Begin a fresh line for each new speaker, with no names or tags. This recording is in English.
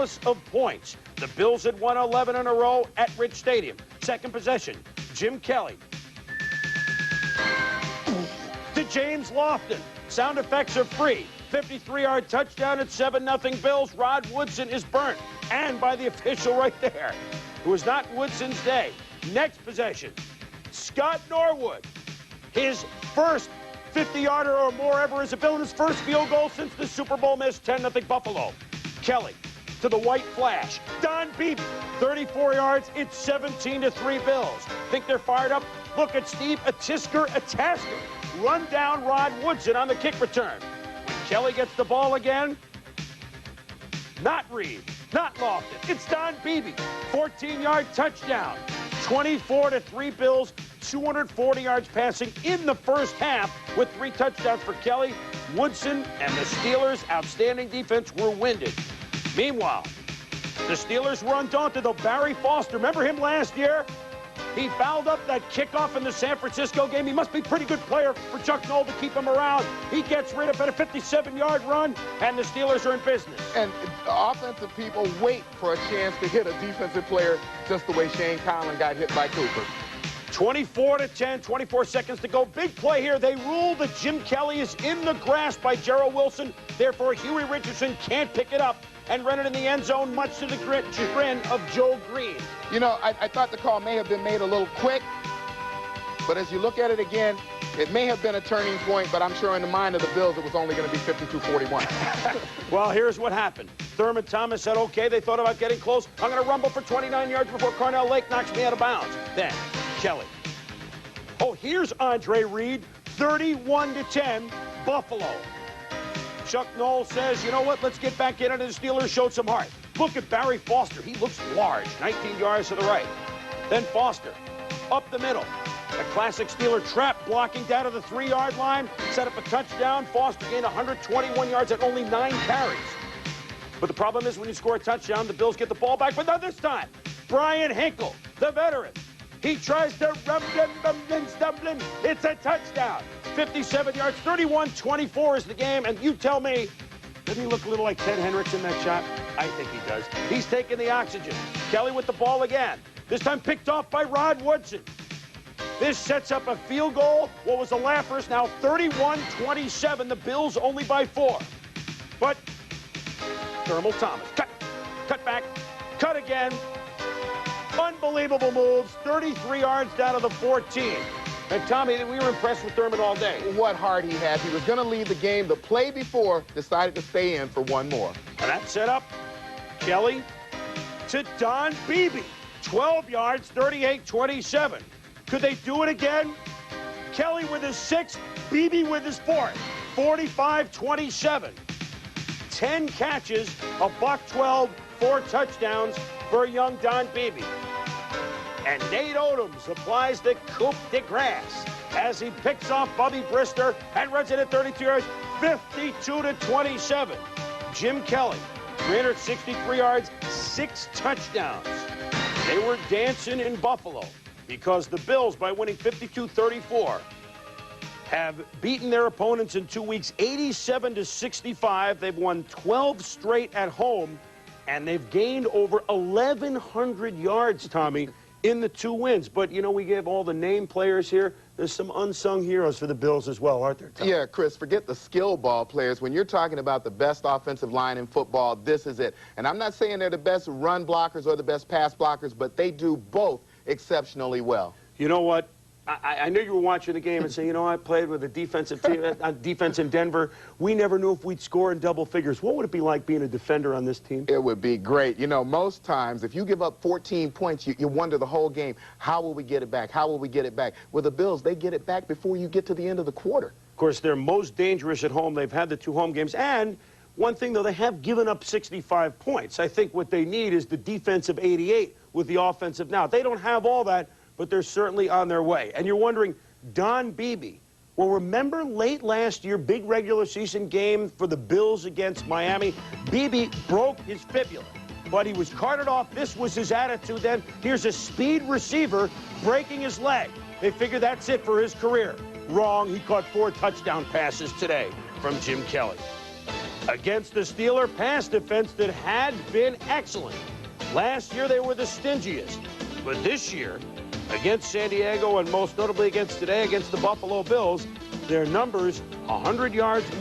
palace of points. The Bills had won 11 in a row at Rich Stadium. Second possession, Jim Kelly to James Lofton. Sound effects are free. 53-yard touchdown at 7-0 Bills. Rod Woodson is burnt, and by the official right there. It was not Woodson's day. Next possession, Scott Norwood. His first 50-yarder or more ever as a Bill, his first field goal since the Super Bowl miss, 10-0 Buffalo. Kelly to the white flash. Don Beebe, 34 yards. It's 17-3 Bills. Think they're fired up? Look at Steve Atasker run down Rod Woodson on the kick return. When Kelly gets the ball again, not Reed, not Lofton. It's Don Beebe, 14-yard touchdown. 24-3 Bills, 240 yards passing in the first half with 3 touchdowns for Kelly. Woodson and the Steelers' outstanding defense were winded. Meanwhile, the Steelers were undaunted, though. Barry Foster, remember him last year? He fouled up that kickoff in the San Francisco game. He must be a pretty good player for Chuck Noll to keep him around. He gets rid of it, a 57-yard run, and the Steelers are in business.
And offensive people wait for a chance to hit a defensive player just the way Shane Conlon got hit by Cooper.
24-10, 24 seconds to go. Big play here. They rule that Jim Kelly is in the grasp by Gerald Wilson. Therefore, Huey Richardson can't pick it up and run it in the end zone, much to the chagrin of Joe Green.
You know, I thought the call may have been made a little quick, but as you look at it again, it may have been a turning point, but I'm sure in the mind of the Bills it was only going to be 52-41.
Well, here's what happened. Thurman Thomas said, okay, they thought about getting close. I'm going to rumble for 29 yards before Carnell Lake knocks me out of bounds. Then, Kelly. Oh, here's Andre Reed, 31-10, Buffalo. Chuck Noll says, you know what, let's get back in it, and the Steelers showed some heart. Look at Barry Foster. He looks large, 19 yards to the right. Then Foster, up the middle. A classic Steeler trap blocking down to the 3-yard line, set up a touchdown. Foster gained 121 yards at only 9 carries. But the problem is when you score a touchdown, the Bills get the ball back. But not this time. Brian Hinkle, the veteran. He tries to stumbling. It's a touchdown. 57 yards, 31-24 is the game. And you tell me, doesn't he look a little like Ted Hendricks in that shot? I think he does. He's taking the oxygen. Kelly with the ball again. This time picked off by Rod Woodson. This sets up a field goal. What was a laugher is now 31-27. The Bills only by 4. But Thurman Thomas, cut back, cut again. Unbelievable moves, 33 yards down to the 14. And Tommy, we were impressed with Thurman all day.
What heart he had. He was going to leave the game. The play before decided to stay in for one more.
And that set up Kelly to Don Beebe. 12 yards, 38-27. Could they do it again? Kelly with his 6th, Beebe with his 4th. 45-27. 10 catches, a $112, 4 touchdowns for young Don Beebe. And Nate Odoms applies the coup de grace as he picks off Bubby Brister and runs it at 32 yards, 52-27. Jim Kelly, 363 yards, 6 touchdowns. They were dancing in Buffalo because the Bills, by winning 52-34, have beaten their opponents in 2 weeks, 87-65. They've won 12 straight at home, and they've gained over 1,100 yards, Tommy, in the 2 wins. But, you know, we gave all the name players here. There's some unsung heroes for the Bills as well, aren't there, Tom?
Yeah, Chris, forget the skill ball players. When you're talking about the best offensive line in football, this is it. And I'm not saying they're the best run blockers or the best pass blockers, but they do both exceptionally well.
You know what? I knew you were watching the game and saying, you know, I played with a defensive team, defense in Denver. We never knew if we'd score in double figures. What would it be like being a defender on this team?
It would be great. You know, most times, if you give up 14 points, you wonder the whole game, how will we get it back? How will we get it back? With the Bills, they get it back before you get to the end of the quarter.
Of course, they're most dangerous at home. They've had the 2 home games. And one thing, though, they have given up 65 points. I think what they need is the defensive 88 with the offensive now. They don't have all that, but they're certainly on their way. And you're wondering, Don Beebe, well, remember late last year, big regular season game for the Bills against Miami? Beebe broke his fibula, but he was carted off. This was his attitude then. Here's a speed receiver breaking his leg. They figured that's it for his career. Wrong. He caught 4 touchdown passes today from Jim Kelly. Against the Steeler pass defense that had been excellent. Last year, they were the stingiest. But this year, against San Diego and most notably against today against the Buffalo Bills, their numbers 100 yards more.